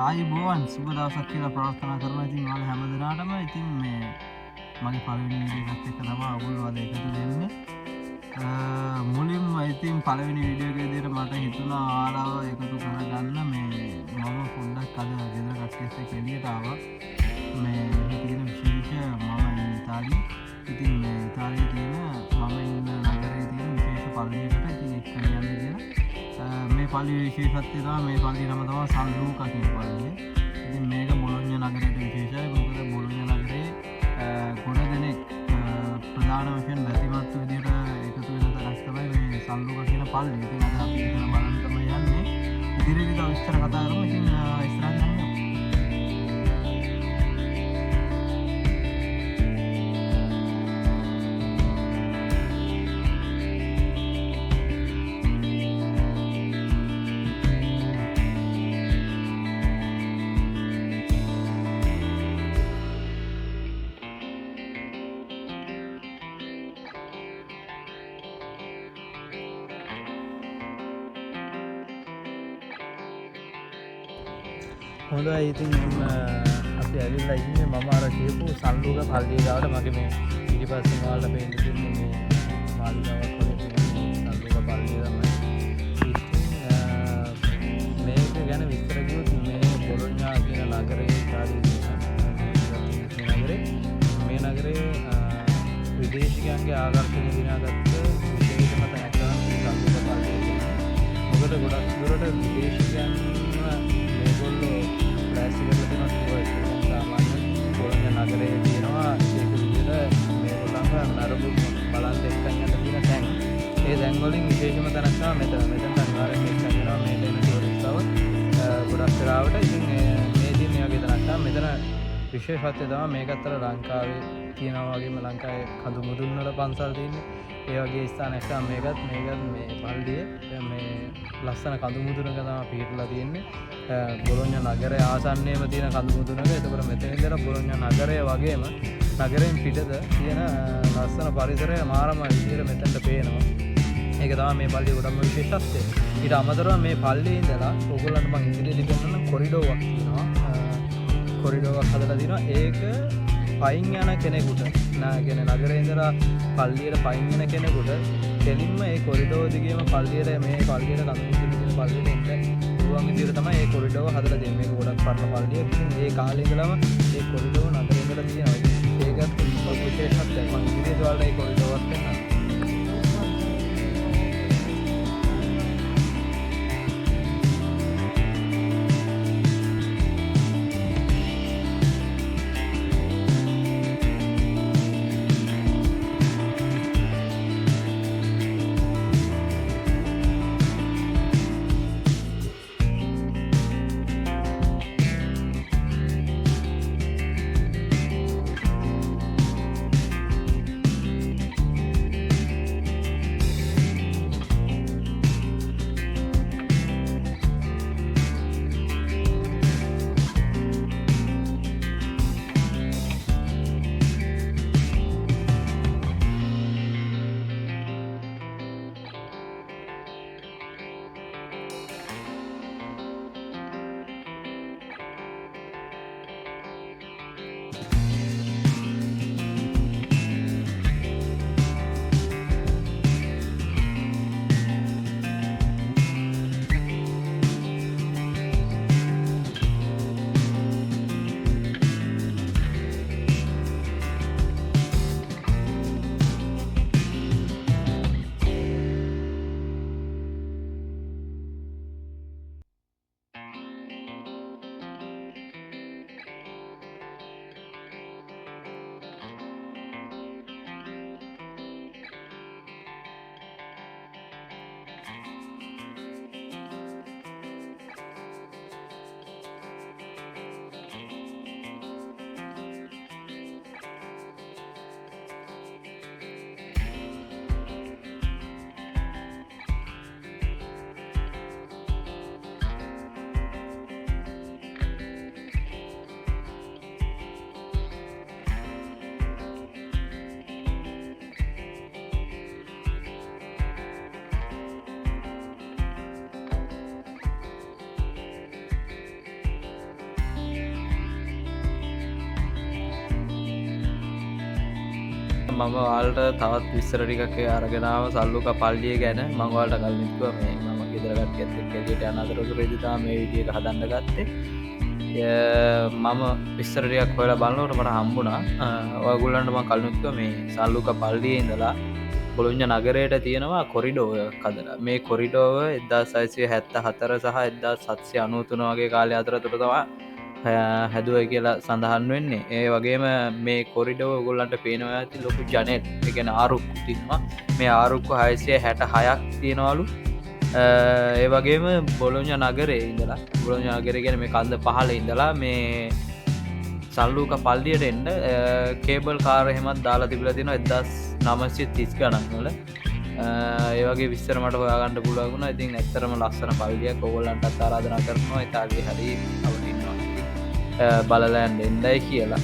ආයුබෝවන් සුබ දවසක් කියලා ප්‍රාර්ථනා කරනවා. ඉතින් ඔයාලා හැමදෙනාටම ඉතින් මේ මගේ පළවෙනි වීඩියෝ එකත් එක්ක තමයි ඔයගොල්ලෝ අද එකතු වෙන්නේ. මුලින්ම ඉතින් පළවෙනි වීඩියෝ එක විදිහට මට හිතුණා ඔයාලව එකතු කරගන්න. මේ මම පොඩ්ඩක් අද ගෙදර කට්ටියත් එක්ක එළියට ආවා. මේ තියෙන විශේෂ මම ඉතාලියේ. ඉතින් මේ ඉතාලියේ තියෙන මම ඉන්න නගරයේ තියෙන විශේෂ පල්ලියකට ඉතින් එක්කගෙන යන්න කියලා. මේ පල්ලියේ විශේෂත්වය තමයි මේ පල්ලිය නම තමයි සන් ලූකා කියන පල්ලිය. ඉතින් මේක බොලොඤ්ඤා නගරයට විශේෂයි. මොකද බොලොඤ්ඤා නගරේ ගොඩ දෙනෙක් ප්‍රධාන වශයෙන් බැතිමත්තු විදිහට එකතු වෙන තරක් තමයි මේ සන් ලූකා කියන පල්ලිය. ඉතින් අද අපි ඉතන බලන්න තමයි යන්නේ. ඉදිරියේදී තව විස්තර කතා කරමු. ඉතින් ඉස්සරහට යන්න. හොඳයි ඉතින් අපි ඇවිල්ලා ඉන්නේ මම අර කියපු සන් ලූකා පල්ලිය ගාවට. මගේ මේ ඊපස්සේ ඔයාලට පේන්න තියෙන්නේ මේ මාළිගාවක් වගේ සන් ලූකා පල්ලිය තමයි. ඉතින් මේක ගැන විස්තර කිව්වොත් මේ බොලොඤ්ඤා කියන නගරේ ඉතාලියේ මේ නගරේ විදේශිකයන්ගේ ආකර්ෂණය දිනාගත්ත විශේෂම තැනක් තමයි සන් ලූකා පල්ලිය. මොකද ගොඩක් දුරට විදේශිකයන් මේගොල්ලෝ සාමාන්‍ය බොලොඤ්ඤා නගරයේ තියෙනවා ඒක විදිහට මේගොල්ලන්ව නරඹු බලන්න එක්කන් යන තියෙන තැන්. ඒ තැන් වලින් විශේෂම තැනක් තමයි මෙතන. මෙතන අනිවාර්යෙන් එක්කන් යනවා මේ දෙන ටූරිස්ට්ව ගොඩක් වෙලාවට. ඉතින් මේ දින මේ වගේ තැනක් තමයි. මෙතන විශේෂත්වය තමයි මේකත් අර ලංකාවේ තියෙනවා වගේම ලංකාවේ කඳු මුදුන් වල පන්සල් තියෙන්නේ. ඒ වගේ ස්ථානයක් තමයි මේකත් මේ පල්ලිය මේ ලස්සන කඳු මුදුනක තමයි පිහිටලා තියෙන්නේ. බොලොඤ්ඤා නගරයේ ආසන්නයේම තියෙන කඳු මුදුනක. එතකොට මෙතන ඉඳලා බොලොඤ්ඤා නගරය වගේම නගරයෙන් පිටත තියෙන ලස්සන පරිසරය මාරම විදිහට මෙතනට පේනවා. ඒක තමයි මේ පල්ලියේ ගොඩක්ම විශේෂත්වය. ඊට අමතරව මේ පල්ලියේ ඉඳලා ඕගොල්ලන්ට මම ඉදිරියේදී පෙන්නන්න කොරිඩෝවක් තියෙනවා. කොරිඩෝවක් හදලා තියෙනවා. ඒක පයින් යන කෙනෙකුට කියන නගරේ ඉඳලා පල්ලියට පයින් යන කෙනෙකුට දෙලින්ම ඒ කොරිඩෝව දිගේම පල්ලියට මේ පල්ලියට කඳුමුදුන කියන පල්ලියට එන්න පුළුවන් විදිහට තමයි මේ කොරිඩෝව හදලා දෙන්නේ. මේක ගොඩක් පරණ පල්ලියක්. ඉතින් ඒ කාලේ ඉඳලම මේ කොරිඩෝව නගරේ ඉඳලා තියෙනවා. ඒකත් විශේෂත්වයක්. මම ඉදිරියට වලට ඒ කොරිඩෝවක් පෙන්නනවා. මම ඔයාලට තවත් විස්තර ටිකක් අරගෙන ආවා සල්ලුක පල්ලිය ගැන. මම ඔයාලට කලින් කිව්වා මේ මම ගෙදර කට්ටියත් එක්ක එළියට යන අතරතුරේදී තමයි මේ වීඩියෝ එක හදන්න ගත්තේ. මම විස්තර ටිකක් හොයලා බලනකොට මට හම්බුණා ඔයගොල්ලන්ට මම කලින් කිව්වා මේ සල්ලුක පල්ලියේ ඉඳලා බොලොඤ්ඤ නගරයට තියෙනවා කොරිඩෝ එකක් හදලා. මේ කොරිඩෝව 1674 සහ 1793 වගේ කාලය අතරතුර තමයි හැදුවයි කියලා සඳහන් වෙන්නේ. ඒ වගේම මේ කොරිඩෝව ඔයගොල්ලන්ට පේනවා ඇති ලොකු ජනෙල්. ඒ කියන්නේ ආරුක්කු තියෙනවා. මේ ආරුක්කු 666ක් තියෙනවලු. ඒ වගේම බොලොඤ්ඤ නගරේ ඉඳලා බොලොඤ්ඤ නගරේ කියන්නේ මේ කන්ද පහළ ඉඳලා මේ සල්ලුක පල්ලියට එන්න කේබල් කාර් එහෙමත් දාලා තිබිලා තියෙනවා 1930 ගණන් වල. ඒ වගේ විස්තර මට හොයාගන්න පුළුවන් වුණා. ඉතින් ඇත්තටම ලස්සන පල්ලියක්. ඕගොල්ලන්ටත් ආරාධනා කරනවා ඉතාලියේ හරි අවුල ඉන්නවා බලලා යන්න එන්නයි කියලා.